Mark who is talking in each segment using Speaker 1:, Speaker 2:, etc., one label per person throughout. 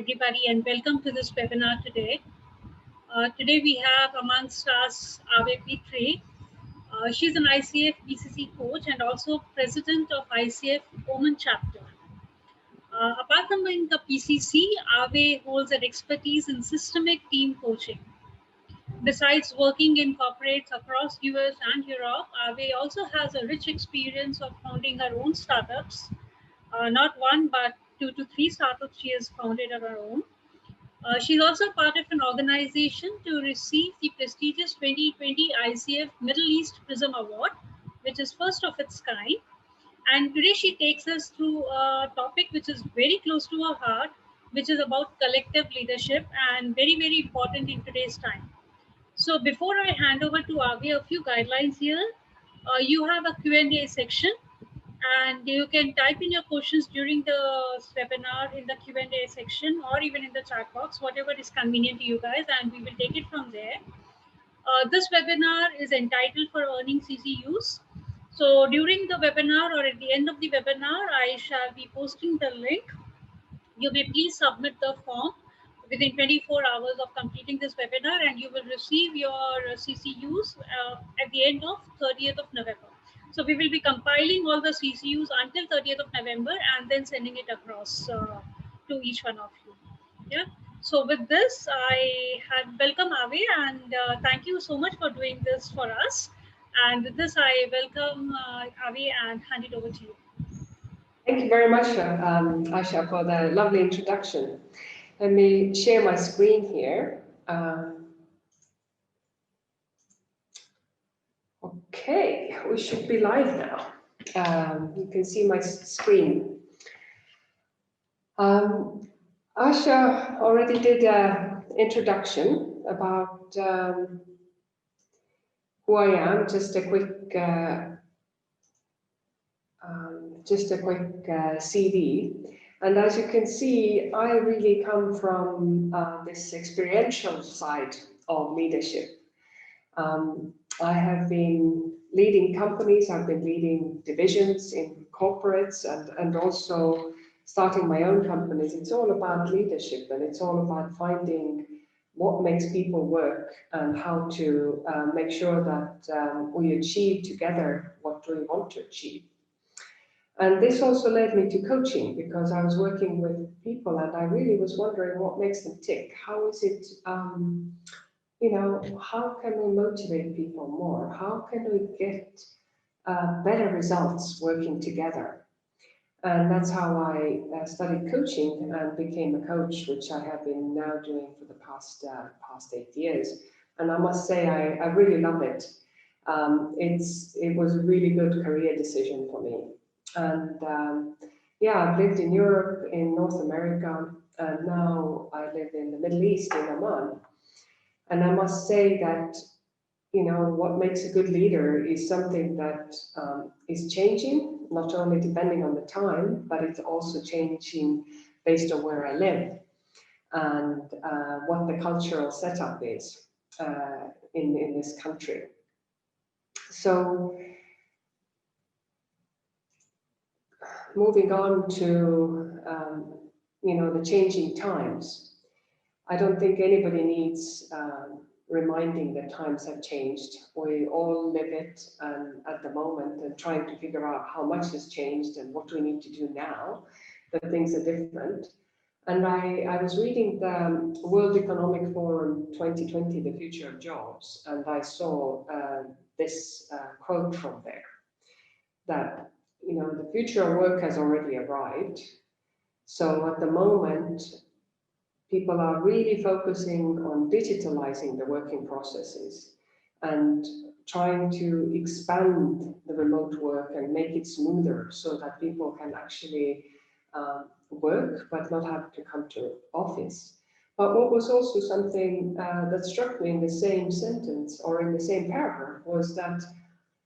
Speaker 1: everybody, and welcome to this webinar today. Today we have amongst us Ave Peetri. She's an ICF BCC coach and also president of ICF Oman chapter. Apart from being the PCC, Ave holds an expertise in systemic team coaching. Besides working in corporates across US and Europe, Ave also has a rich experience of founding her own startups. Not one, but 2 to 3 startups she has founded on her own. She's also part of an organization to receive the prestigious 2020 ICF Middle East Prism Award, which is first of its kind. And today she takes us through a topic which is very close to her heart, which is about collective leadership and very, very important in today's time. So before I hand over to Avi, a few guidelines here. You have a Q&A section, and you can type in your questions during the webinar in the Q&A section or even in the chat box, whatever is convenient to you guys, and we will take it from there. This webinar is entitled for earning CCUs. So during the webinar or at the end of the webinar, I shall be posting the link. You may please submit the form within 24 hours of completing this webinar, and you will receive your CCUs at the end of 30th of November. So we will be compiling all the CCUs until 30th of November and then sending it across to each one of you. Yeah. So with this, I have welcome Ave, and thank you so much for doing this for us. And with this, I welcome Ave and hand it over to you.
Speaker 2: Thank you very much, Asha, for the lovely introduction. Let me share my screen here. Okay, we should be live now. You can see my screen. Asha already did an introduction about who I am, just a quick CV. And as you can see, I really come from this experiential side of leadership. I have been leading companies, I've been leading divisions in corporates and also starting my own companies. It's all about leadership, and it's all about finding what makes people work and how to make sure that we achieve together what we want to achieve. And this also led me to coaching, because I was working with people and I really was wondering what makes them tick. How is it, how can we motivate people more? How can we get better results working together? And that's how I studied coaching and became a coach, which I have been now doing for the past 8 years. And I must say, I really love it. It was a really good career decision for me. And I've lived in Europe, in North America, and now I live in the Middle East, in Oman. And I must say that, what makes a good leader is something that is changing, not only depending on the time, but it's also changing based on where I live and what the cultural setup is in this country. So, moving on to, the changing times. I don't think anybody needs reminding that times have changed. We all live it at the moment and trying to figure out how much has changed and what we need to do now, that things are different. And I was reading the World Economic Forum 2020, The Future of Jobs, and I saw this quote from there, that the future of work has already arrived. So at the moment, people are really focusing on digitalizing the working processes and trying to expand the remote work and make it smoother so that people can actually work but not have to come to office. But what was also something that struck me in the same sentence or in the same paragraph was that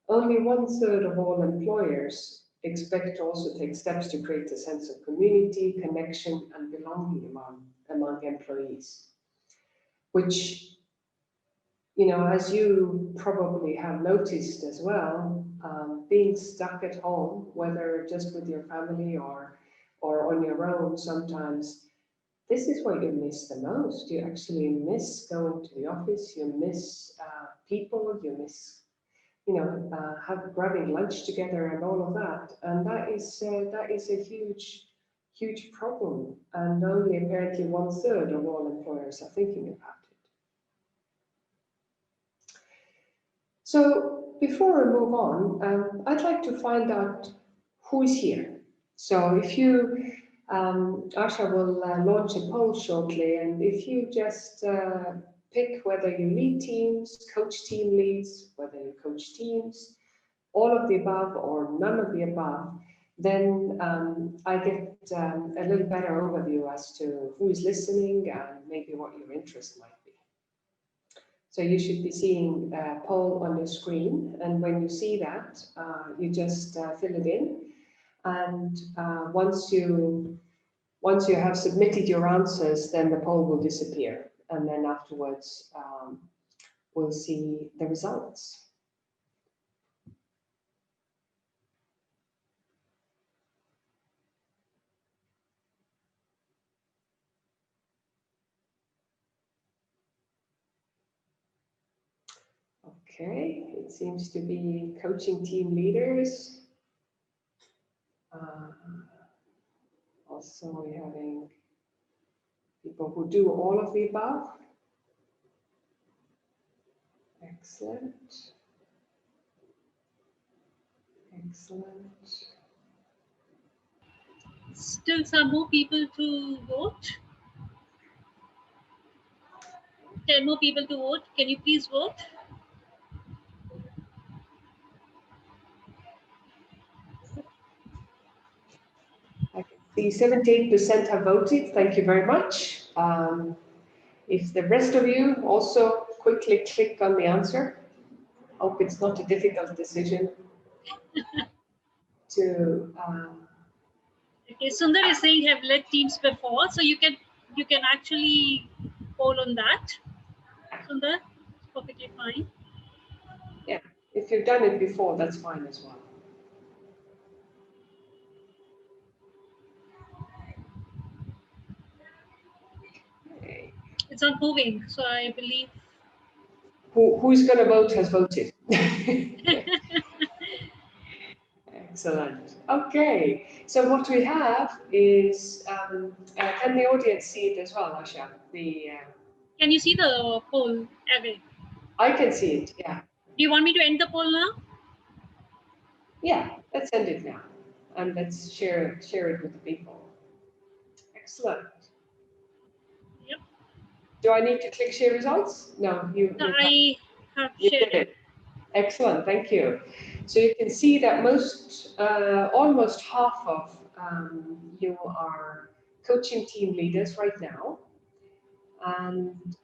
Speaker 2: only 1/3 of all employers expect to also take steps to create a sense of community, connection, and belonging among employees. Which, as you probably have noticed as well, being stuck at home, whether just with your family or on your own, sometimes this is what you miss the most. You actually miss going to the office, you miss people, you miss, grabbing lunch together and all of that. And that is a huge problem. And only apparently 1/3 of all employers are thinking about it. So before we move on, I'd like to find out who is here. So if you, Asha will launch a poll shortly, and if you just pick whether you lead teams, coach team leads, whether you coach teams, all of the above or none of the above, then I get a little better overview as to who is listening and maybe what your interest might be. So you should be seeing a poll on your screen, and when you see that, you just fill it in. And once you have submitted your answers, then the poll will disappear, and then afterwards we'll see the results. Okay, it seems to be coaching team leaders. Also, we're having people who do all of the above. Excellent. Excellent.
Speaker 1: Still some more people to vote. 10 more people to vote. Can you please vote?
Speaker 2: I can see 78% have voted. Thank you very much. If the rest of you also quickly click on the answer, hope it's not a difficult decision to.
Speaker 1: Okay, Sundar is saying have led teams before, so you can actually poll on that. Sundar, it's perfectly fine.
Speaker 2: Yeah, if you've done it before, that's fine as well. Okay.
Speaker 1: It's not moving, so I believe.
Speaker 2: Who's going to vote has voted. Excellent. Okay, so what we have is, can the audience see it as well, Asha?
Speaker 1: Can you see the poll, Ave?
Speaker 2: I can see it, yeah.
Speaker 1: Do you want me to end the poll now?
Speaker 2: Yeah, let's end it now. And let's share it with the people. Excellent.
Speaker 1: Yep.
Speaker 2: Do I need to click share results? No,
Speaker 1: I have
Speaker 2: you
Speaker 1: shared
Speaker 2: did it. Excellent, thank you. So you can see that almost half of you are coaching team leaders right now. And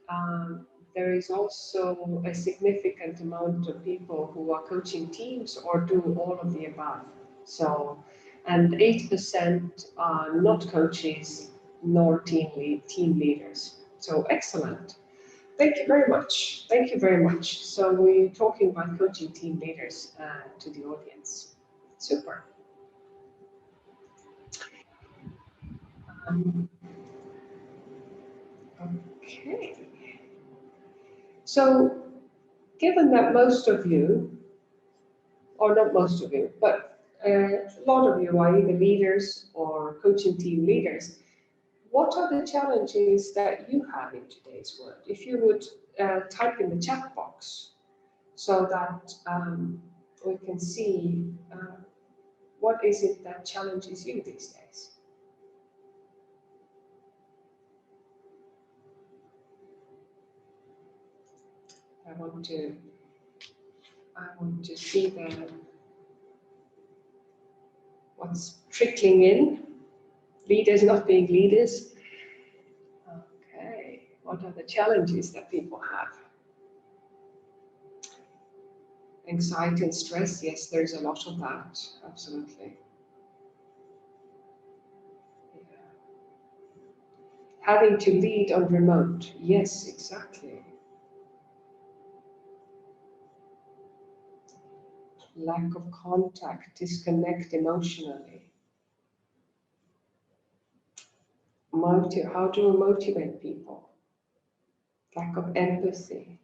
Speaker 2: there is also a significant amount of people who are coaching teams or do all of the above. So, and 8% are not coaches nor team leaders. So excellent. Thank you very much. Thank you very much. So we're talking about coaching team leaders to the audience. Super. Okay. So given that most of you, or not most of you, but a lot of you are either leaders or coaching team leaders, what are the challenges that you have in today's world? If you would type in the chat box so that we can see what is it that challenges you these days? I want to see what's trickling in. Leaders not being leaders. Okay, what are the challenges that people have? Anxiety and stress, yes, there's a lot of that, absolutely. Yeah. Having to lead on remote, yes, exactly. Lack of contact, disconnect emotionally. How do we motivate people? Lack of empathy,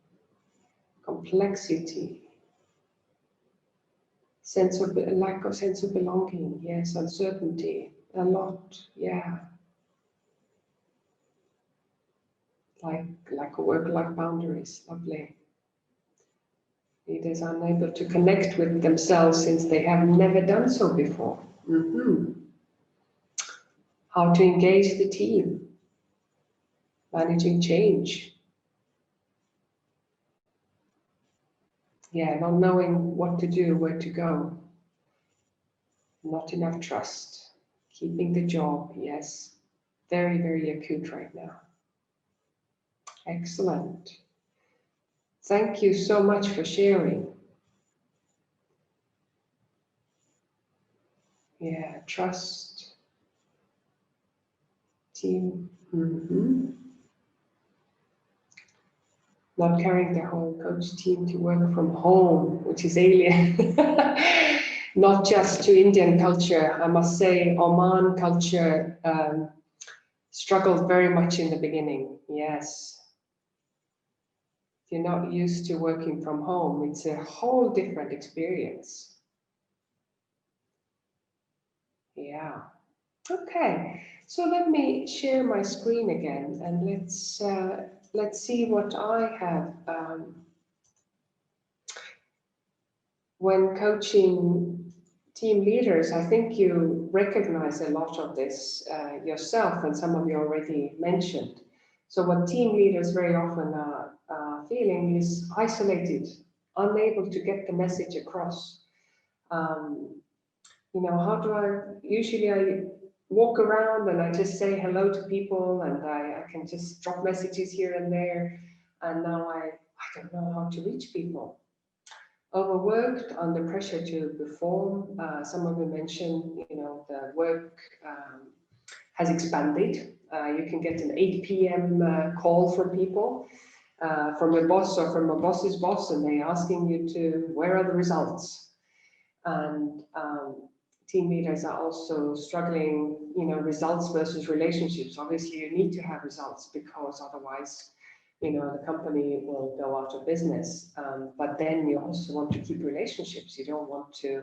Speaker 2: complexity, lack of sense of belonging, yes, uncertainty, a lot, yeah. Like a work-life boundaries, lovely. Leaders are unable to connect with themselves since they have never done so before. How to engage the team, managing change. Yeah, not knowing what to do, where to go. Not enough trust. Keeping the job, yes. Very, very acute right now. Excellent. Thank you so much for sharing. Yeah, trust. Team. Not carrying the whole coach team to work from home, which is alien. Not just to Indian culture. I must say, Oman culture struggled very much in the beginning. Yes. If you're not used to working from home, it's a whole different experience. Yeah. Okay. So let me share my screen again, and let's see what I have. When coaching team leaders, I think you recognize a lot of this yourself, and some of you already mentioned. So what team leaders very often are feeling is isolated, unable to get the message across. How do usually I walk around and I just say hello to people, and I can just drop messages here and there, and now I don't know how to reach people. Overworked, under pressure to perform. Some of you mentioned, the work has expanded. You can get an 8 p.m. Call from people, from your boss or from a boss's boss, and they're asking you where are the results? And team leaders are also struggling, results versus relationships. Obviously, you need to have results because otherwise, the company will go out of business. But then you also want to keep relationships. You don't want to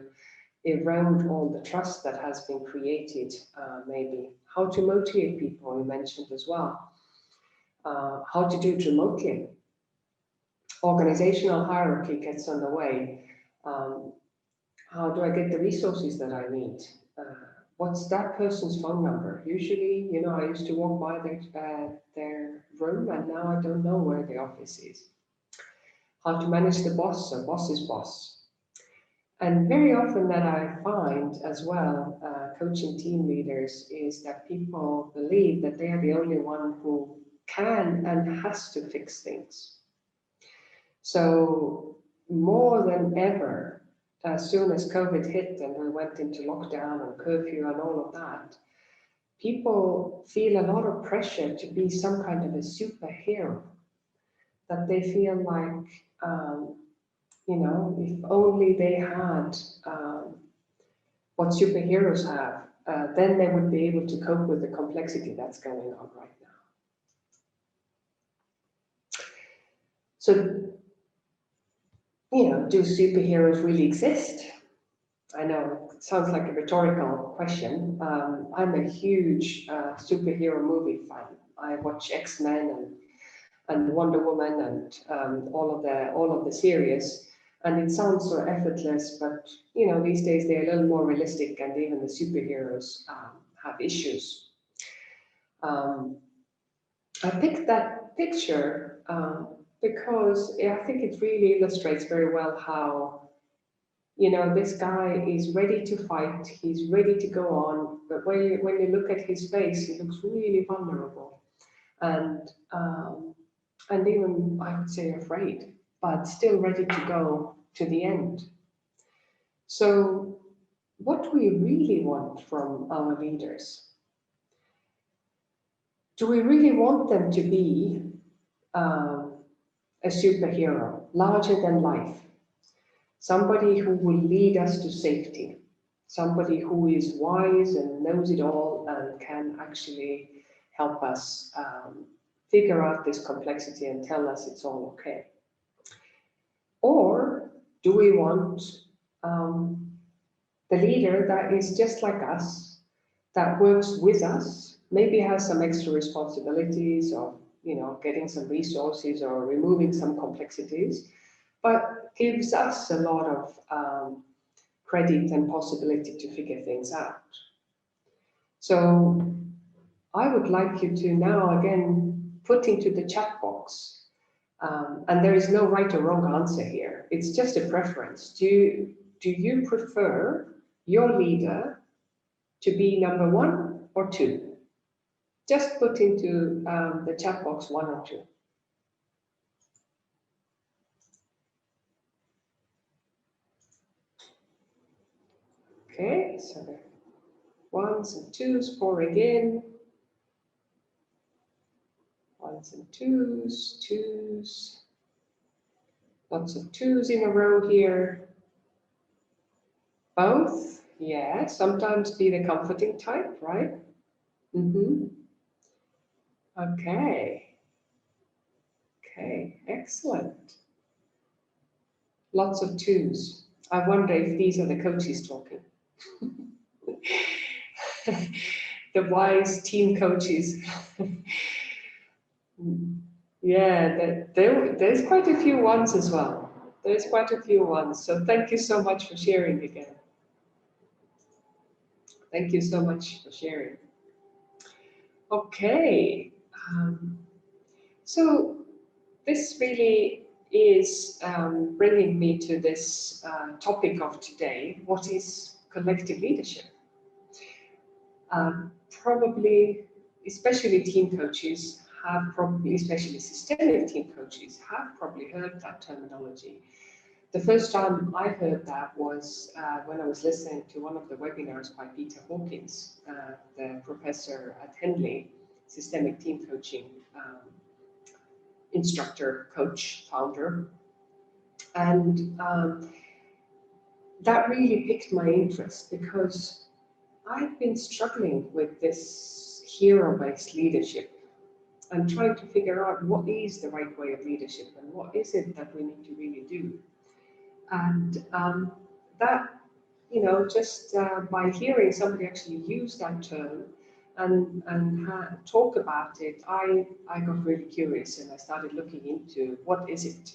Speaker 2: erode all the trust that has been created, maybe. How to motivate people, you mentioned as well. How to do it remotely. Organizational hierarchy gets on the way. How do I get the resources that I need? What's that person's phone number? Usually, I used to walk by their room, and now I don't know where the office is. How to manage the boss or boss's boss. And very often that I find as well, coaching team leaders, is that people believe that they are the only one who can and has to fix things. So more than ever, as soon as COVID hit and we went into lockdown and curfew and all of that, people feel a lot of pressure to be some kind of a superhero. That they feel like, if only they had what superheroes have, then they would be able to cope with the complexity that's going on right now. So, do superheroes really exist? I know it sounds like a rhetorical question. I'm a huge superhero movie fan. I watch X-Men and Wonder Woman and all of the series, and it sounds so effortless. But these days they're a little more realistic, and even the superheroes have issues. I picked that picture because I think it really illustrates very well how. This guy is ready to fight, he's ready to go on, but when you look at his face, he looks really vulnerable and even, I would say, afraid, but still ready to go to the end. So what do we really want from our leaders? Do we really want them to be a superhero, larger than life? Somebody who will lead us to safety, somebody who is wise and knows it all and can actually help us figure out this complexity and tell us it's all okay? Or do we want the leader that is just like us, that works with us, maybe has some extra responsibilities of, getting some resources or removing some complexities, but gives us a lot of credit and possibility to figure things out? So I would like you to now again put into the chat box, and there is no right or wrong answer here. It's just a preference. Do you prefer your leader to be number 1 or 2? Just put into the chat box 1 or 2. Okay, so the 1s and 2s pouring in. 1s and 2s, 2s. Lots of 2s in a row here. Both, yeah, sometimes be the comforting type, right? Okay. Okay, excellent. Lots of 2s. I wonder if these are the coaches talking. The wise team coaches. Yeah, there's quite a few 1s as well. There's quite a few 1s. So thank you so much for sharing again. Thank you so much for sharing. Okay. So this really is bringing me to this topic of today. What is collective leadership? Probably, especially team coaches have probably, especially systemic team coaches, have probably heard that terminology. The first time I heard that was when I was listening to one of the webinars by Peter Hawkins, the professor at Henley, systemic team coaching instructor, coach, founder. And that really piqued my interest because I've been struggling with this hero-based leadership and trying to figure out what is the right way of leadership and what is it that we need to really do. And that, just by hearing somebody actually use that term and talk about it, I got really curious and I started looking into what is it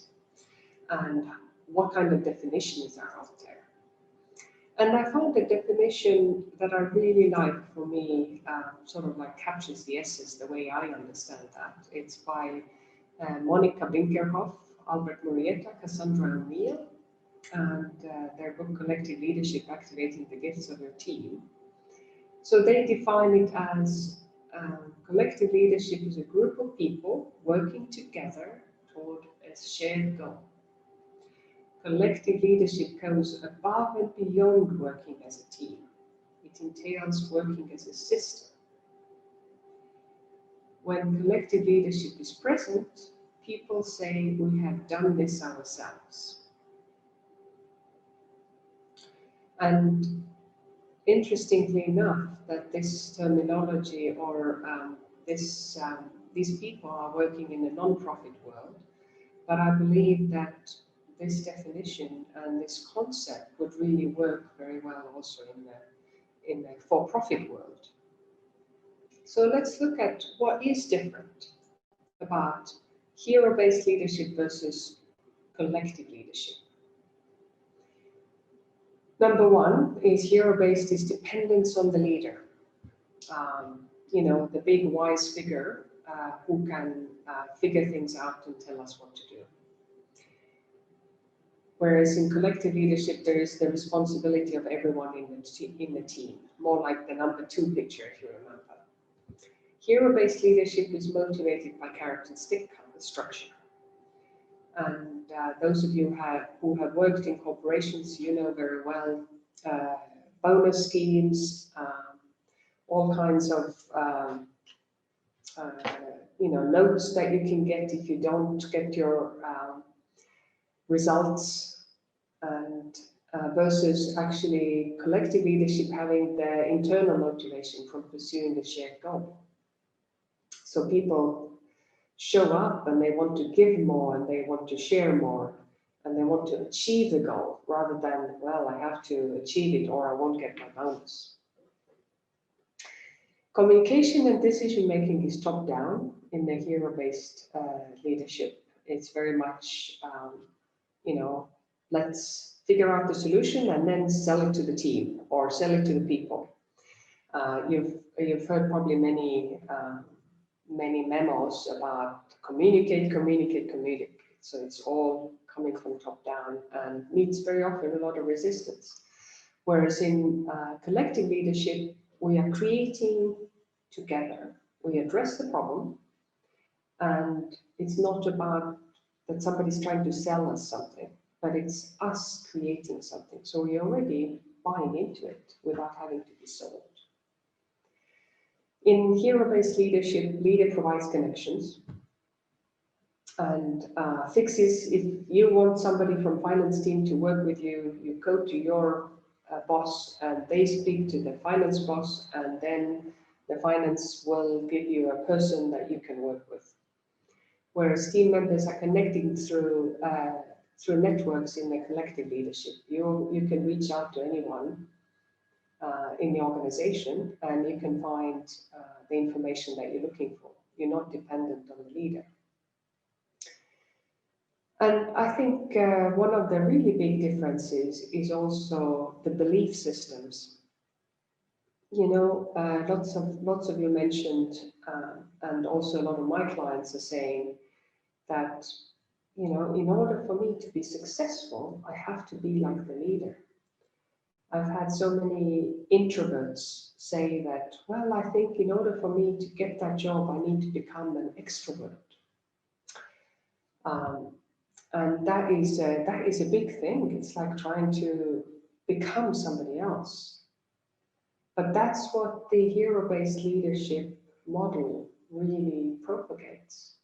Speaker 2: and what kind of definitions are out there. And I found a definition that I really like for me, sort of like captures the essence the way I understand that. It's by Monica Binkerhoff, Albert Murrieta, Cassandra O'Neill, and their book Collective Leadership, Activating the Gifts of Your Team. So they define it as collective leadership is a group of people working together toward a shared goal. Collective leadership goes above and beyond working as a team. It entails working as a system. When collective leadership is present, people say we have done this ourselves. And interestingly enough, that this terminology or these people are working in a non-profit world, but I believe that this definition and this concept would really work very well also in the for-profit world. So let's look at what is different about hero-based leadership versus collective leadership. Number 1 is hero-based is dependence on the leader. The big wise figure who can figure things out and tell us what to do. Whereas in collective leadership, there is the responsibility of everyone in the team, more like the number 2 picture, if you remember. Hero-based leadership is motivated by carrot and stick structure. And those of you who have worked in corporations, you know very well bonus schemes, all kinds of notes that you can get if you don't get your results, and versus actually collective leadership having the internal motivation from pursuing the shared goal. So people show up and they want to give more and they want to share more and they want to achieve the goal rather than, well, I have to achieve it or I won't get my bonus. Communication and decision making is top down in the hero-based leadership. It's very much, let's figure out the solution and then sell it to the team or sell it to the people. You've heard probably many memos about communicate. So it's all coming from top down and needs very often a lot of resistance. Whereas in collective leadership, we are creating together. We address the problem, and it's not about that somebody's trying to sell us something, but it's us creating something. So we're already buying into it without having to be sold. In hero-based leadership, leader provides connections and fixes. If you want somebody from finance team to work with you, you go to your boss and they speak to the finance boss, and then the finance will give you a person that you can work with. Whereas team members are connecting through networks in the collective leadership. You can reach out to anyone in the organization and you can find the information that you're looking for. You're not dependent on the leader. And I think one of the really big differences is also the belief systems. Lots of you mentioned, and also a lot of my clients are saying that, in order for me to be successful, I have to be like the leader. I've had so many introverts say that, well, I think in order for me to get that job, I need to become an extrovert. And that is a big thing. It's like trying to become somebody else. But that's what the hero-based leadership model really propagates.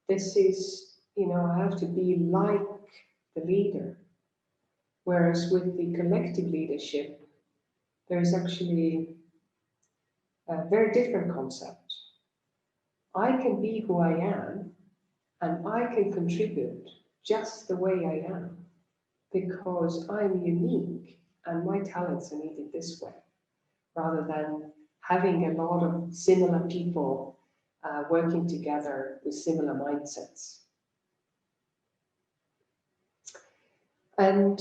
Speaker 2: This is, I have to be like the leader. Whereas with the collective leadership, there is actually a very different concept. I can be who I am, and I can contribute just the way I am, because I'm unique and my talents are needed this way, rather than having a lot of similar people working together with similar mindsets. And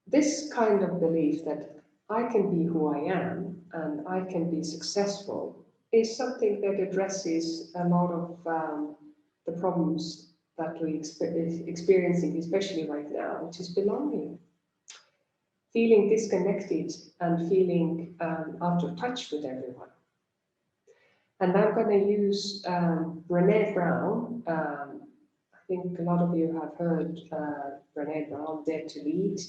Speaker 2: this kind of belief that I can be who I am and I can be successful is something that addresses a lot of the problems that we're experiencing, especially right now, which is belonging. Feeling disconnected and feeling out of touch with everyone. And I'm going to use Brené Brown. I think a lot of you have heard Brené Brown, Dare to Lead,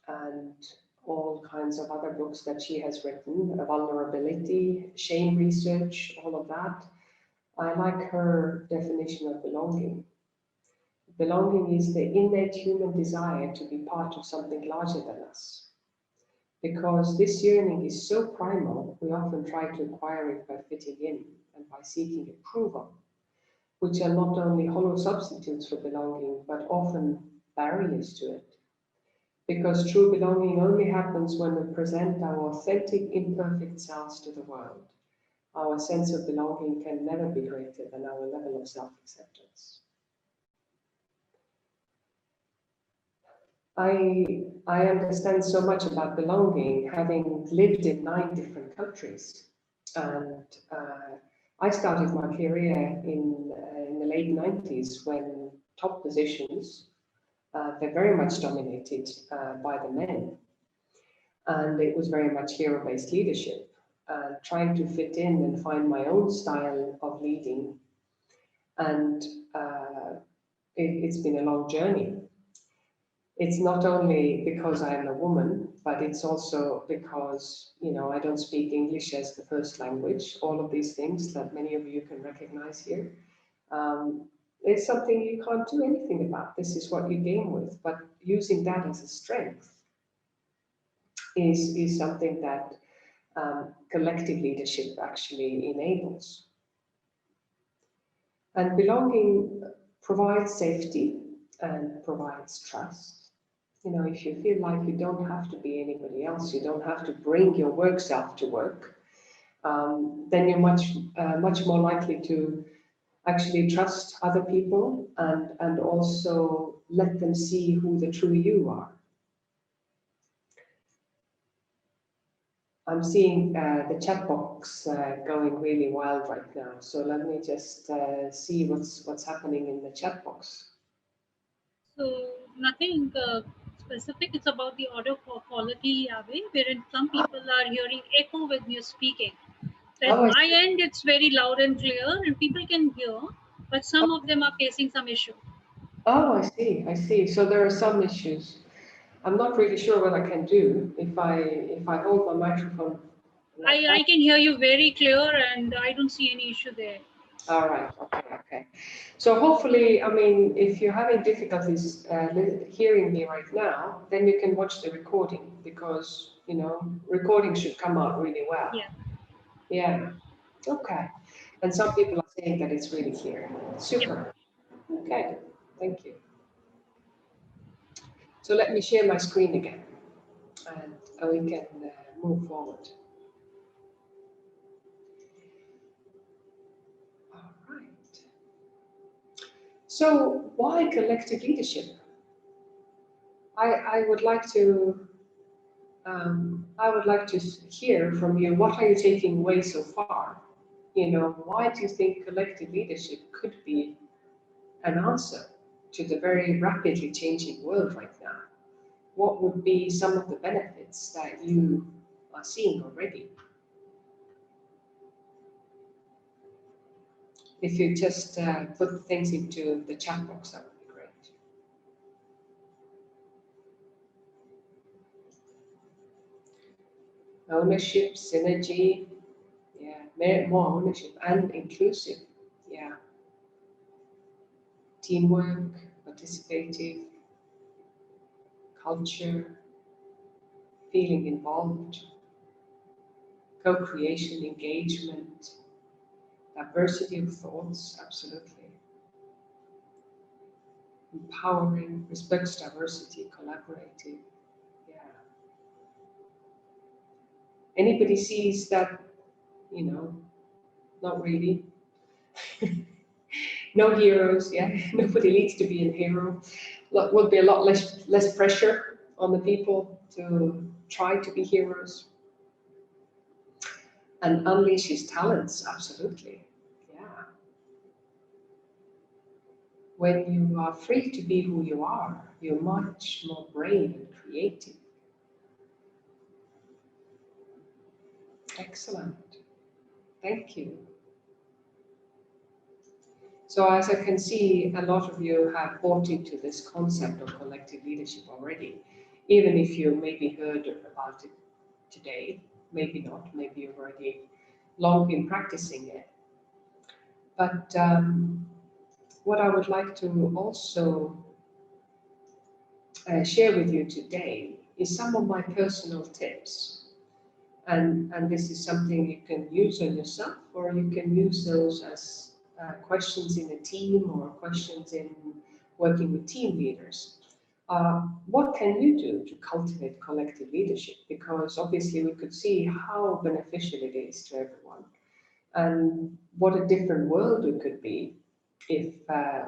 Speaker 2: and all kinds of other books that she has written, vulnerability, shame research, all of that. I like her definition of belonging. Belonging is the innate human desire to be part of something larger than us. Because this yearning is so primal, we often try to acquire it by fitting in and by seeking approval, which are not only hollow substitutes for belonging, but often barriers to it. Because true belonging only happens when we present our authentic, imperfect selves to the world. Our sense of belonging can never be greater than our level of self-acceptance. I understand so much about belonging, having lived in 9 different countries. And I started my career in the late 90s when top positions, they're very much dominated by the men. And it was very much hero-based leadership, trying to fit in and find my own style of leading. And it's been a long journey. It's not only because I am a woman, but it's also because, I don't speak English as the first language, all of these things that many of you can recognize here. It's something you can't do anything about. This is what you game with, but using that as a strength is something that collective leadership actually enables. And belonging provides safety and provides trust. You know, if you feel like you don't have to be anybody else, you don't have to bring your work self to work, then you're much more likely to actually trust other people and also let them see who the true you are. I'm seeing the chat box going really wild right now, so let me just see what's happening in the chat box.
Speaker 1: So nothing specific. It's about the audio quality, Ave, wherein some people are hearing echo when you're speaking. So at
Speaker 2: Oh, I
Speaker 1: my
Speaker 2: see.
Speaker 1: end, it's very loud and clear, and people can hear, but some of them are facing some issue.
Speaker 2: Oh, I see. I see. So there are some issues. I'm not really sure what I can do if I hold my microphone like
Speaker 1: I
Speaker 2: that.
Speaker 1: can hear you very clear, and I don't see any issue there.
Speaker 2: All right. Okay. Okay. So hopefully, I mean, if you're having difficulties hearing me right now, then you can watch the recording because you know recording should come out really well.
Speaker 1: Yeah.
Speaker 2: Yeah. Okay. And some people are saying that it's really clear.
Speaker 1: Yep.
Speaker 2: Super. Okay. Thank you. So let me share my screen again, and we can move forward. All right. So why collective leadership? I would like to hear from you. What are you taking away so far? You know, why do you think collective leadership could be an answer to the very rapidly changing world right now? What would be some of the benefits that you are seeing already? If you just put things into the chat box, that would be great. Ownership, synergy, yeah, more ownership and inclusive, yeah. Teamwork, participative, culture, feeling involved, co-creation, engagement, diversity of thoughts, absolutely. Empowering, respects diversity, collaborative, yeah. Anybody sees that, you know, not really. No heroes, yeah. Nobody needs to be a hero. Would be a lot less pressure on the people to try to be heroes and unleash his talents. Absolutely, yeah. When you are free to be who you are, you're much more brave and creative. Excellent. Thank you. So as I can see, a lot of you have bought into this concept of collective leadership already, even if you maybe heard about it today, maybe not, maybe you've already long been practicing it. But what I would like to also share with you today is some of my personal tips. And this is something you can use on yourself, or you can use those as questions in a team or questions in working with team leaders. What can you do to cultivate collective leadership? Because obviously we could see how beneficial it is to everyone, and what a different world we could be if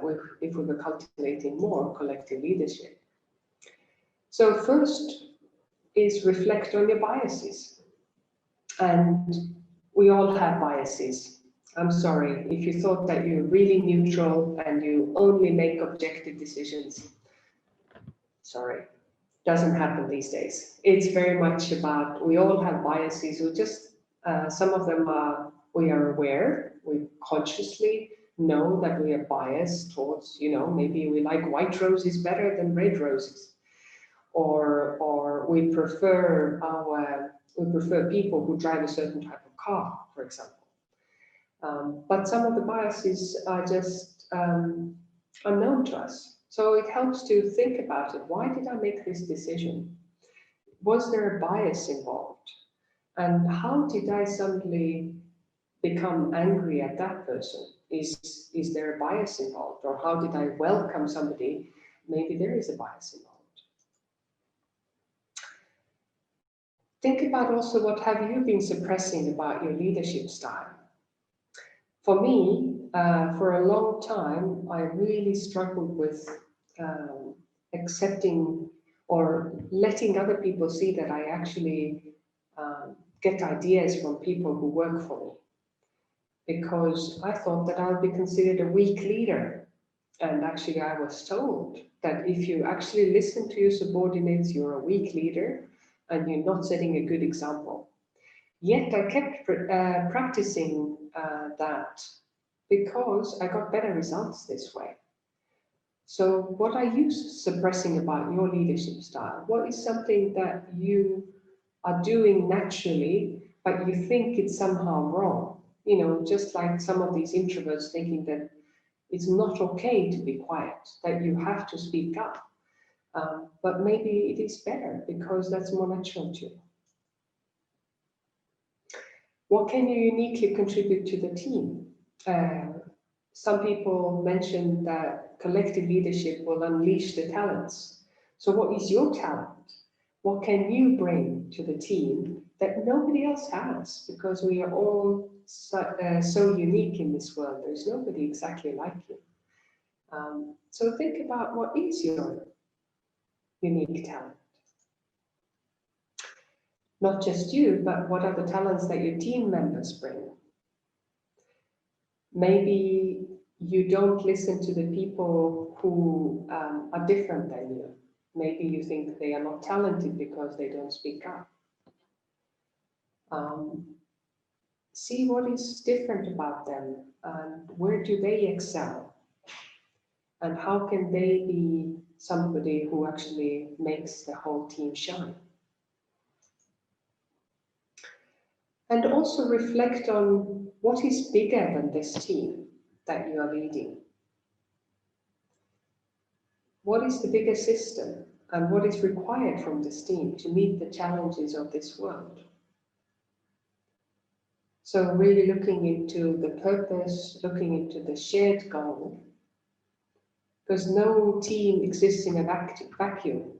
Speaker 2: we were cultivating more collective leadership. So first is reflect on your biases. And we all have biases. I'm sorry, if you thought that you're really neutral and you only make objective decisions, sorry, doesn't happen these days. It's very much about, we all have biases. We just, some of them are, we are aware, we consciously know that we are biased towards, you know, maybe we like white roses better than red roses. Or we prefer people who drive a certain type of car, for example. But some of the biases are just unknown to us. So it helps to think about it. Why did I make this decision? Was there a bias involved? And how did I suddenly become angry at that person? Is there a bias involved? Or how did I welcome somebody? Maybe there is a bias involved. Think about also what have you been suppressing about your leadership style? For me, for a long time, I really struggled with accepting or letting other people see that I actually get ideas from people who work for me. Because I thought that I would be considered a weak leader. And actually, I was told that if you actually listen to your subordinates, you're a weak leader and you're not setting a good example. Yet I kept practicing that because I got better results this way. So what are you suppressing about your leadership style? What is something that you are doing naturally, but you think it's somehow wrong? You know, just like some of these introverts thinking that it's not okay to be quiet, that you have to speak up. But maybe it is better because that's more natural to you. What can you uniquely contribute to the team? Some people mentioned that collective leadership will unleash the talents. So what is your talent? What can you bring to the team that nobody else has? Because we are all so unique in this world. There's nobody exactly like you. So think about what is your unique talent. Not just you, but what are the talents that your team members bring? Maybe you don't listen to the people who are different than you. Maybe you think they are not talented because they don't speak up. See what is different about them and where do they excel? And how can they be somebody who actually makes the whole team shine? And also reflect on what is bigger than this team that you are leading. What is the bigger system and what is required from this team to meet the challenges of this world? So really looking into the purpose, looking into the shared goal, because no team exists in a vacuum.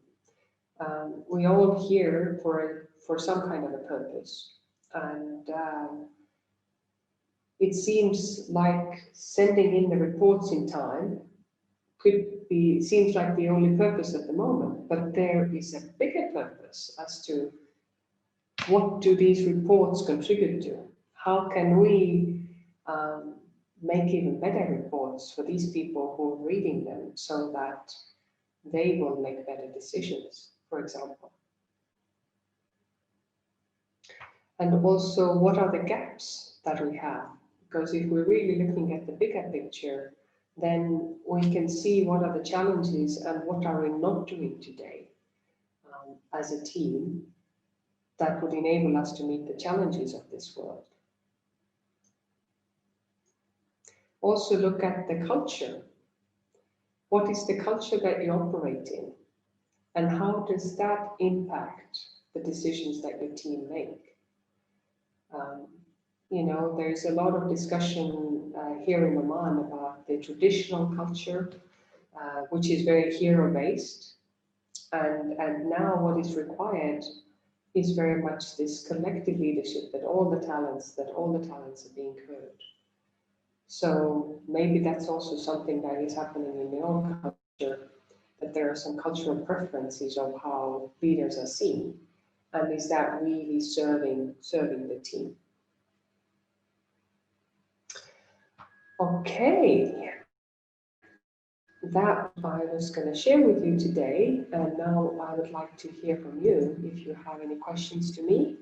Speaker 2: We all here for some kind of a purpose. And it seems like sending in the reports in time seems like the only purpose at the moment, but there is a bigger purpose as to what do these reports contribute to? How can we make even better reports for these people who are reading them so that they will make better decisions, for example? And also, what are the gaps that we have? Because if we're really looking at the bigger picture, then we can see what are the challenges and what are we not doing today as a team that would enable us to meet the challenges of this world. Also look at the culture. What is the culture that you operate in? And how does that impact the decisions that your team make? You know, there's a lot of discussion here in Oman about the traditional culture, which is very hero-based. And now what is required is very much this collective leadership, that all the talents are being heard. So maybe that's also something that is happening in your own culture, that there are some cultural preferences of how leaders are seen. And is that really serving the team? Okay, that I was going to share with you today, and now I would like to hear from you if you have any questions to me,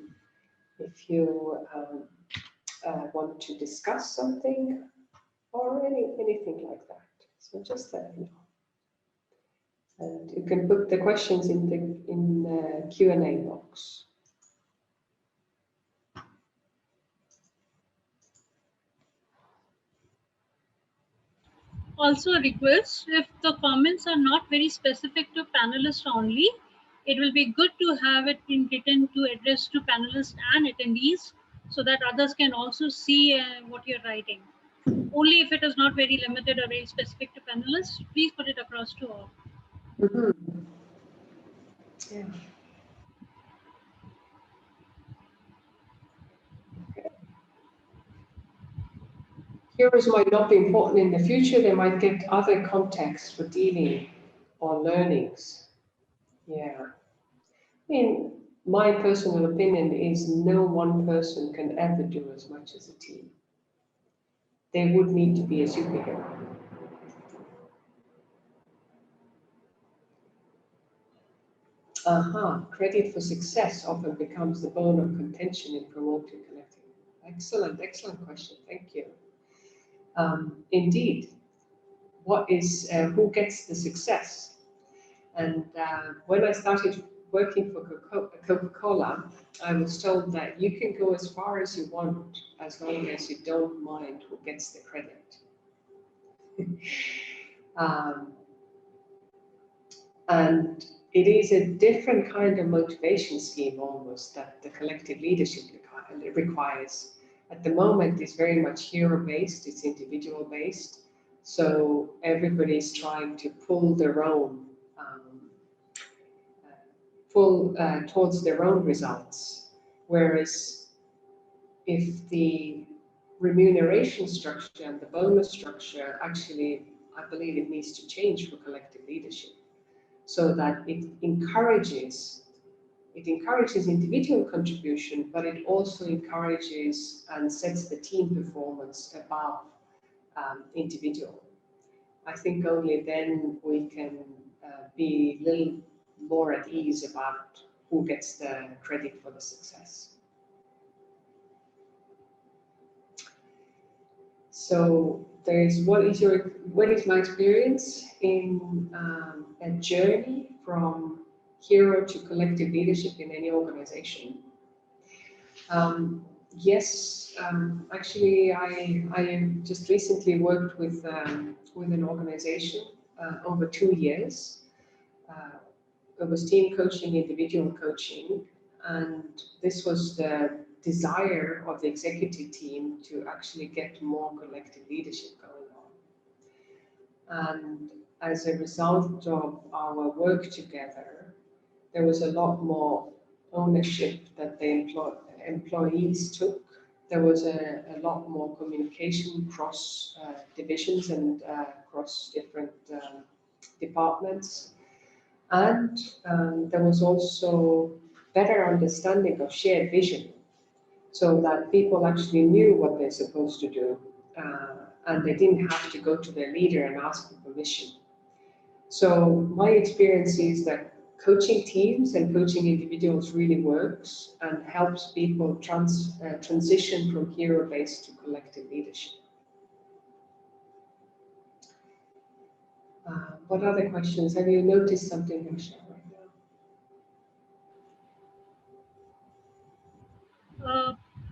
Speaker 2: if you want to discuss something or anything like that. So just let me know. And you can put the questions in the Q&A box.
Speaker 1: Also a request, if the comments are not very specific to panelists only, It will be good to have it in written to address to panelists and attendees so that others can also see what you're writing. Only if it is not very limited or very specific to panelists, please put it across to all.
Speaker 2: Mhm. Yeah. Okay. Heroes might not be important in the future, they might get other contexts for dealing or learnings. Yeah. I mean, my personal opinion is no one person can ever do as much as a team. They would need to be a superhero. Credit for success often becomes the bone of contention in promoting collective. Excellent, excellent question. Thank you. Indeed, who gets the success? And when I started working for Coca-Cola, I was told that you can go as far as you want as long as you don't mind who gets the credit. um, and it is a different kind of motivation scheme almost that the collective leadership requires. At the moment, it's very much hero-based, it's individual-based. So everybody's trying to pull their own towards their own results. Whereas if the remuneration structure and the bonus structure actually, I believe it needs to change for collective leadership so that it encourages individual contribution, but it also encourages and sets the team performance above individual. I think only then we can be a little more at ease about who gets the credit for the success. So what is my experience in a journey from hero to collective leadership in any organization? Yes, actually, I just recently worked with an organization over 2 years. Uh, it was team coaching, individual coaching, and this was the desire of the executive team to actually get more collective leadership going on. And as a result of our work together, there was a lot more ownership that the employees took. There was a lot more communication across divisions and across different departments. And there was also better understanding of shared vision so that people actually knew what they're supposed to do and they didn't have to go to their leader and ask for permission. So my experience is that coaching teams and coaching individuals really works and helps people transition from hero-based to collective leadership. What other questions? Have you noticed something, Michelle, right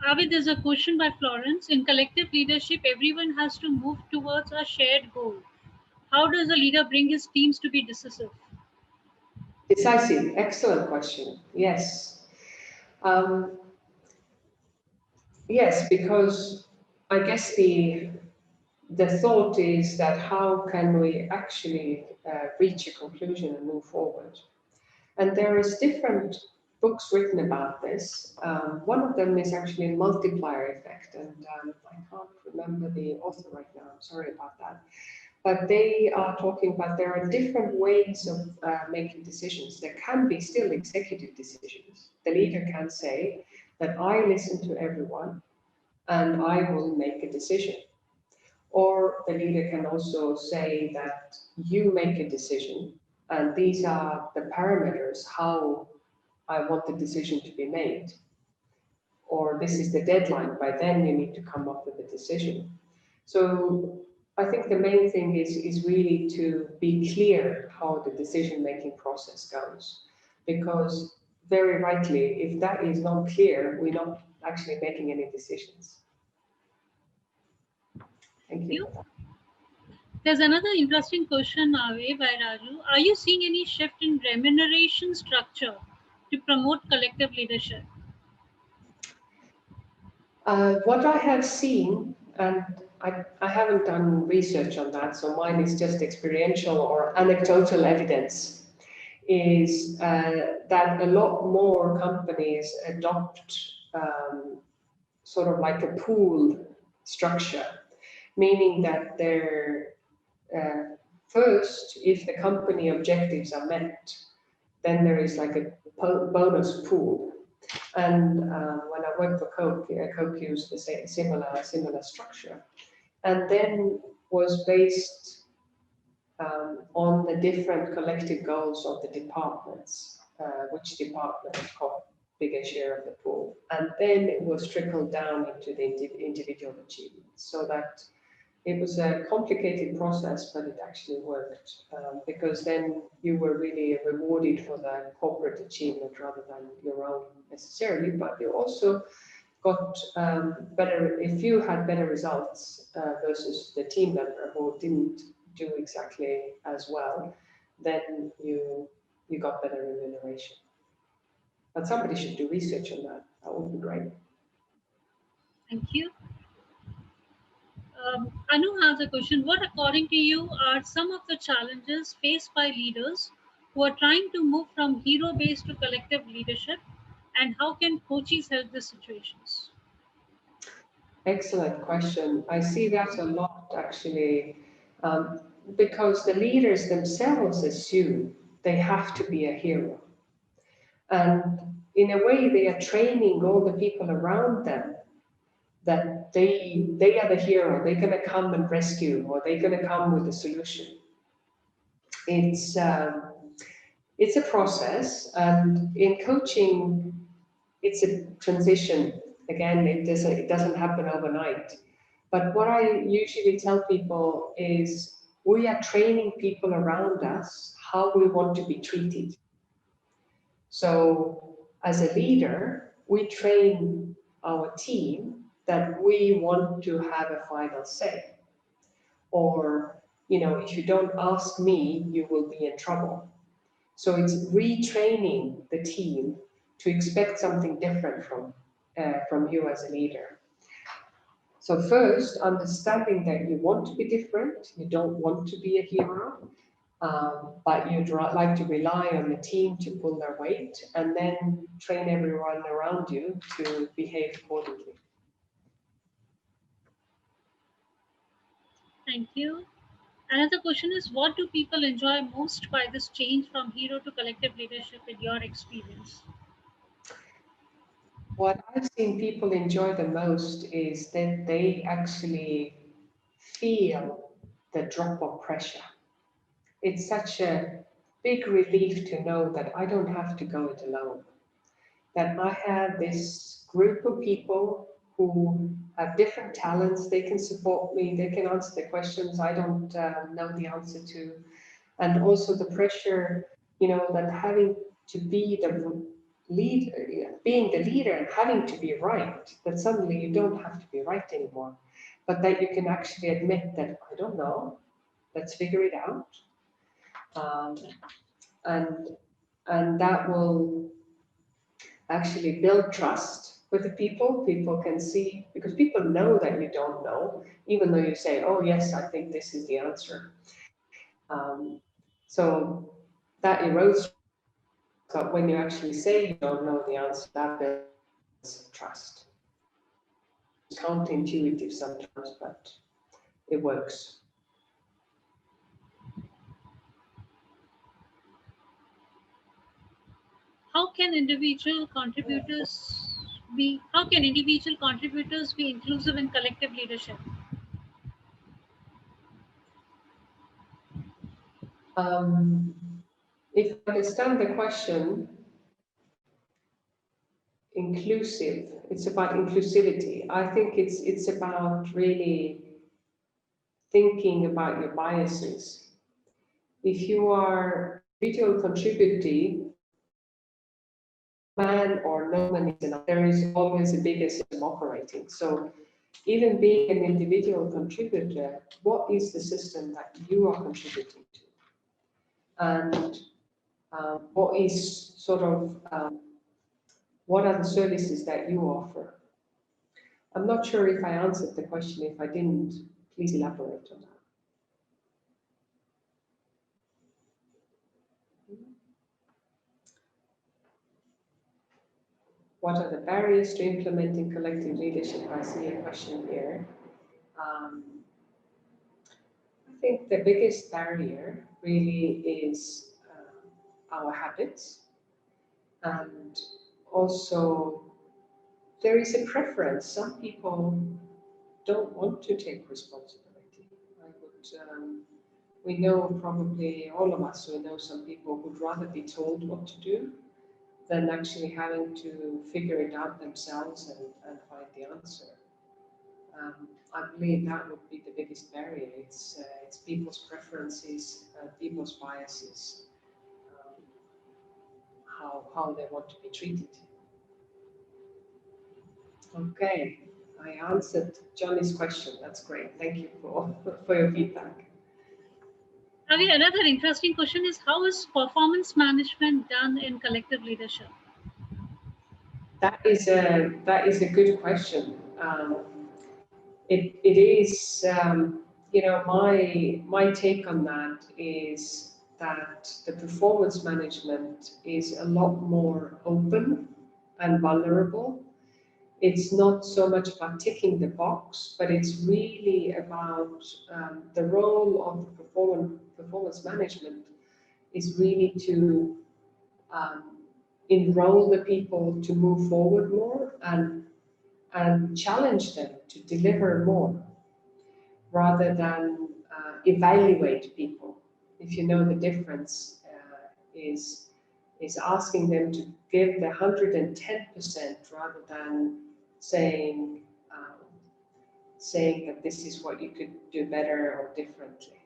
Speaker 1: Avi, there's a question by Florence. In collective leadership, everyone has to move towards a shared goal. How does a leader bring his teams to be decisive?
Speaker 2: Decisive, excellent question. Yes. Um, yes, because I guess the thought is that how can we actually reach a conclusion and move forward? And there is different books written about this. One of them is actually Multiplier Effect, and I can't remember the author right now. I'm sorry about that. But they are talking about there are different ways of making decisions. There can be still executive decisions. The leader can say that I listen to everyone and I will make a decision. Or the leader can also say that you make a decision and these are the parameters how I want the decision to be made. Or this is the deadline, by then you need to come up with a decision. So I think the main thing is really to be clear how the decision-making process goes. Because very rightly, if that is not clear, we're not actually making any decisions. Thank
Speaker 1: Thank
Speaker 2: you
Speaker 1: you.
Speaker 2: for that.
Speaker 1: There's another interesting question, Ave, by Raju. Are you seeing any shift in remuneration structure to promote collective leadership?
Speaker 2: What I have seen, and I haven't done research on that, so mine is just experiential or anecdotal evidence, is that a lot more companies adopt sort of like a pool structure, meaning that they're first, if the company objectives are met, then there is like a bonus pool. And when I worked for Coke, Coke used the same similar structure, and then was based on the different collective goals of the departments, which department got bigger share of the pool, and then it was trickled down into the individual achievements, so that it was a complicated process, but it actually worked, because then you were really rewarded for the corporate achievement rather than your own necessarily, but you also got better, if you had better results versus the team member who didn't do exactly as well, then you got better remuneration. But somebody should do research on that. That would be great.
Speaker 1: Thank you. Anu has a question. What, according to you, are some of the challenges faced by leaders who are trying to move from hero based to collective leadership? And how can coaches help these situations?
Speaker 2: Excellent question. I see that a lot actually, because the leaders themselves assume they have to be a hero. And in a way, they are training all the people around them that they are the hero. They're going to come and rescue, or they're going to come with a solution. It's it's a process, and in coaching, it's a transition. Again, it doesn't happen overnight. But what I usually tell people is we are training people around us how we want to be treated. So as a leader, we train our team that we want to have a final say. Or, if you don't ask me, you will be in trouble. So it's retraining the team to expect something different from you as a leader. So first, understanding that you want to be different, you don't want to be a hero, but you'd like to rely on the team to pull their weight, and then train everyone around you to behave accordingly.
Speaker 1: Thank you. Another question is, what do people enjoy most by this change from hero to collective leadership in your experience?
Speaker 2: What I've seen people enjoy the most is that they actually feel the drop of pressure. It's such a big relief to know that I don't have to go it alone, that I have this group of people who have different talents. They can support me, they can answer the questions I don't know the answer to. And also the pressure, that having to be the leader, being the leader and having to be right, that suddenly you don't have to be right anymore, but that you can actually admit that I don't know, let's figure it out. Um, and and that will actually build trust with the people. People can see, because people know that you don't know, even though you say, oh yes, I think this is the answer. So that erodes, but when you actually say you don't know the answer, that builds trust. It's counterintuitive sometimes, but it works.
Speaker 1: How can individual contributors be inclusive in collective leadership?
Speaker 2: If I understand the question, inclusive, it's about inclusivity. I think it's about really thinking about your biases. If you are individual contributing, man or no man is enough, there is always a bigger system operating. So even being an individual contributor, what is the system that you are contributing to? And what is sort of, what are the services that you offer? I'm not sure if I answered the question. If I didn't, please elaborate on that. What are the barriers to implementing collective leadership? I see a question here. I think the biggest barrier really is our habits, and also there is a preference. Some people don't want to take responsibility. We know, probably all of us, we know some people who'd rather be told what to do than actually having to figure it out themselves and find the answer. I believe that would be the biggest barrier. It's people's preferences, people's biases, how they want to be treated. Okay, I answered Johnny's question. That's great. Thank you for your feedback.
Speaker 1: Avi, another interesting question is, how is performance management done in collective leadership?
Speaker 2: That is a good question. It is, my take on that is that the performance management is a lot more open and vulnerable. It's not so much about ticking the box, but it's really about the role of the performance management is really to enroll the people to move forward more and challenge them to deliver more, rather than evaluate people. If you know the difference, is asking them to give the 110% rather than saying saying that this is what you could do better or differently.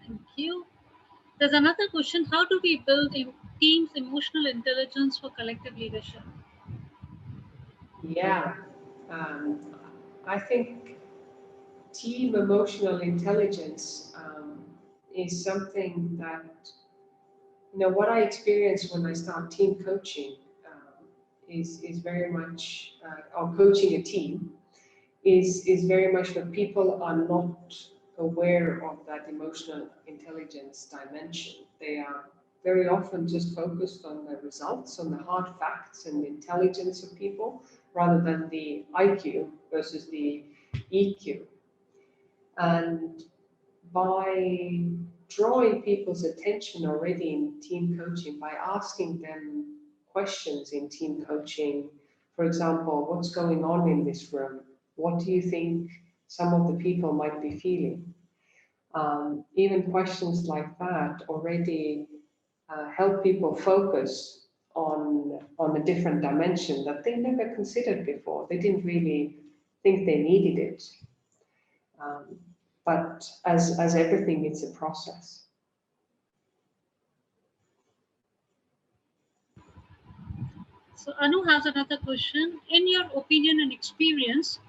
Speaker 1: Thank you. There's another question. How do we build teams' emotional intelligence for collective leadership?
Speaker 2: Yeah, I think team emotional intelligence is something that, what I experience when I start team coaching is very much, or coaching a team, is very much when people are not aware of that emotional intelligence dimension. They are very often just focused on the results, on the hard facts and the intelligence of people, rather than the IQ versus the EQ. And by drawing people's attention already in team coaching, by asking them questions in team coaching, for example, what's going on in this room? What do you think some of the people might be feeling? Even questions like that already help people focus on a different dimension that they never considered before. They didn't really think they needed it. But as everything, it's a process.
Speaker 1: So Anu has another question. In your opinion and experience,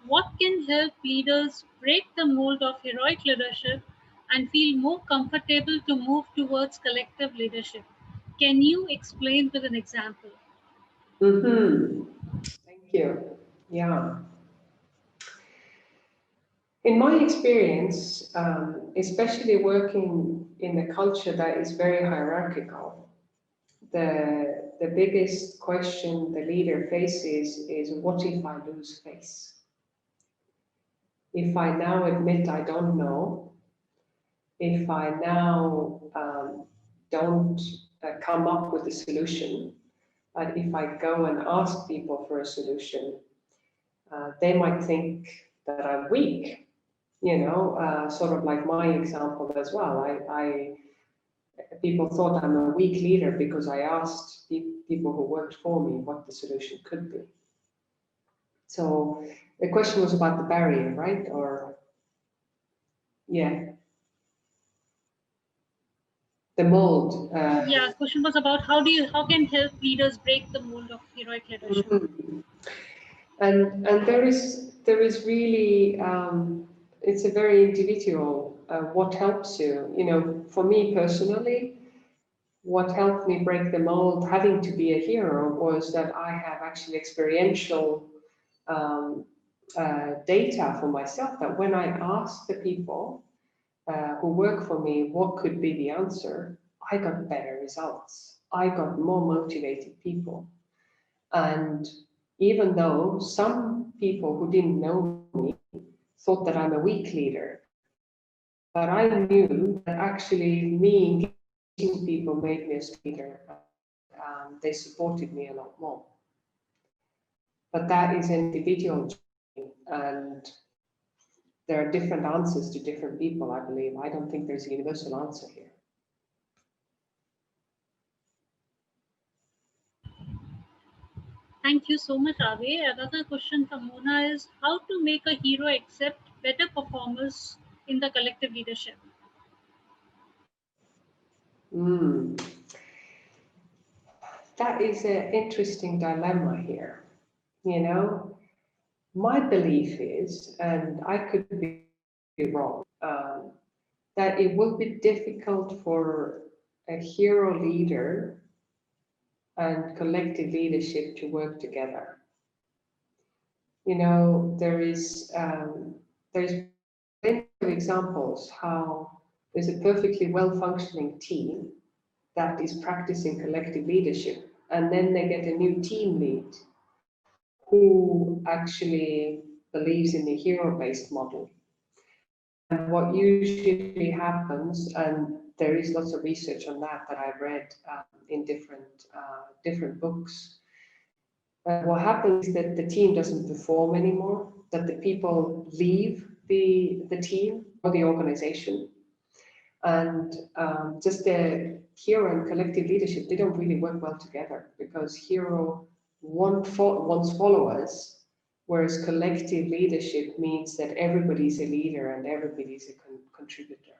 Speaker 1: what can help leaders break the mold of heroic leadership and feel more comfortable to move towards collective leadership? Can you explain with an example?
Speaker 2: Thank you. Yeah. In my experience, especially working in a culture that is very hierarchical, the biggest question the leader faces is, what if I lose face? If I now admit I don't know, if I now don't come up with a solution, but if I go and ask people for a solution, they might think that I'm weak, sort of like my example as well. People thought I'm a weak leader because I asked people who worked for me what the solution could be. So the question was about the barrier, right? Or, yeah. the mold.
Speaker 1: Yeah, question was about how can help leaders break the mold of heroic leadership?
Speaker 2: Mhm. And there is really it's a very individual what helps you. You know, for me personally, what helped me break the mold, having to be a hero, was that I have actually experiential um, data for myself. That when I ask the people who work for me what could be the answer, I got better results. I got more motivated people. And even though some people who didn't know me thought that I'm a weak leader, but I knew that actually me engaging people made me a strong leader. They supported me a lot more. But that is an individual journey, and there are different answers to different people, I believe. I don't think there's a universal answer here.
Speaker 1: Thank you so much, Ave. Another question from Mona is how to make a hero accept better performers in the collective leadership.
Speaker 2: Mm. That is an interesting dilemma here. You know, my belief is, and I could be wrong, that it will be difficult for a hero leader and collective leadership to work together. You know, there's plenty of examples how there's a perfectly well-functioning team that is practicing collective leadership, and then they get a new team lead who actually believes in the hero-based model. And what usually happens, and there is lots of research on that that I've read in different books. What happens is that the team doesn't perform anymore, that the people leave the team or the organization. And just the hero and collective leadership, they don't really work well together because hero wants followers, whereas collective leadership means that everybody's a leader and everybody's a contributor.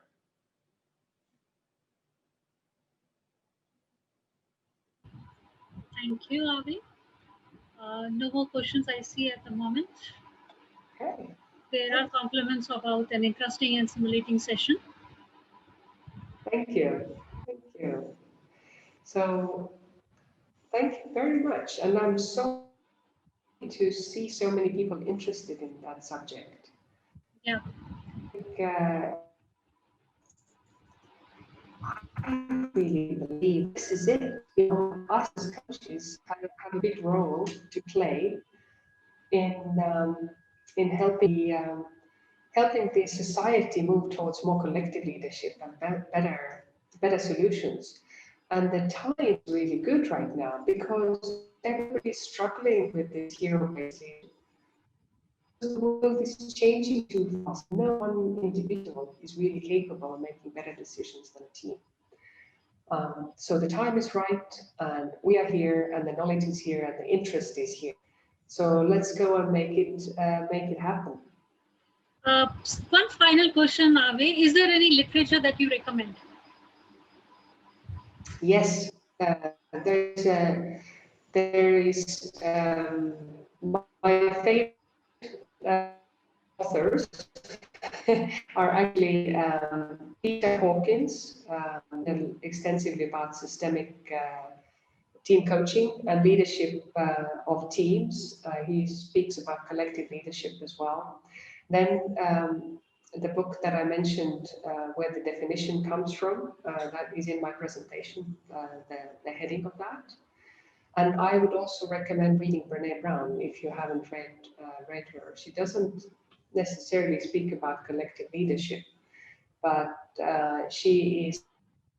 Speaker 1: Thank you, Ave. No more questions I see at the moment.
Speaker 2: Okay.
Speaker 1: There are compliments about an interesting and stimulating session.
Speaker 2: Thank you. Thank you. So thank you very much. And I'm so happy to see so many people interested in that subject.
Speaker 1: Yeah.
Speaker 2: I really believe this is it. You know, us as coaches have a big role to play in helping the society move towards more collective leadership and better solutions. And the time is really good right now because everybody's struggling with this hero-based leadership. The world is changing too fast. No one individual is really capable of making better decisions than a team. So the time is right, and we are here, and the knowledge is here, and the interest is here. So let's go and make it happen.
Speaker 1: One final question, Ave. Is there any literature that you recommend?
Speaker 2: Yes, there is my favorite authors are actually Peter Hawkins, extensively about systemic team coaching and leadership of teams. He speaks about collective leadership as well. Then the book that I mentioned, where the definition comes from, that is in my presentation, the heading of that. And I would also recommend reading Brene Brown if you haven't read her. She doesn't necessarily speak about collective leadership, but she is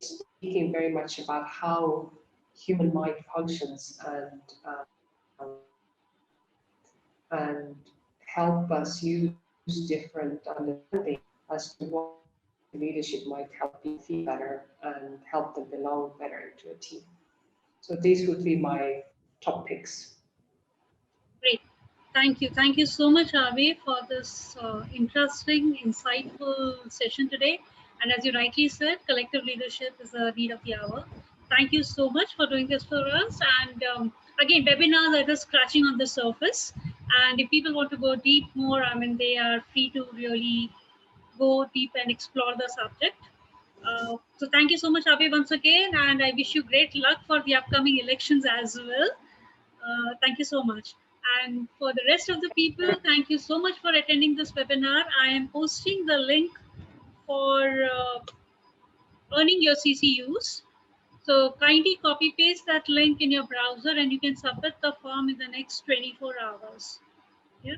Speaker 2: speaking very much about how human mind functions and help us use different understanding as to what leadership might help you feel better and help them belong better into a team. So these would be my top picks.
Speaker 1: Great. Thank you. Thank you so much, Ave, for this interesting, insightful session today. And as you rightly said, collective leadership is the need of the hour. Thank you so much for doing this for us. And again, webinars are just scratching on the surface. And if people want to go deep more, I mean, they are free to really go deep and explore the subject. So thank you so much, Abe, once again. And I wish you great luck for the upcoming elections as well. Thank you so much. And for the rest of the people, thank you so much for attending this webinar. I am posting the link for earning your CCUs. So kindly copy paste that link in your browser and you can submit the form in the next 24 hours. Yeah.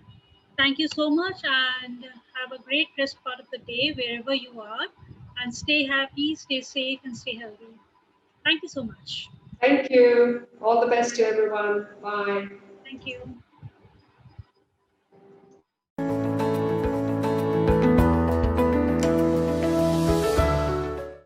Speaker 1: Thank you so much and have a great rest part of the day wherever you are. And stay happy, stay safe, and stay healthy. Thank you so much.
Speaker 2: Thank you. All the best to everyone. Bye.
Speaker 1: Thank you.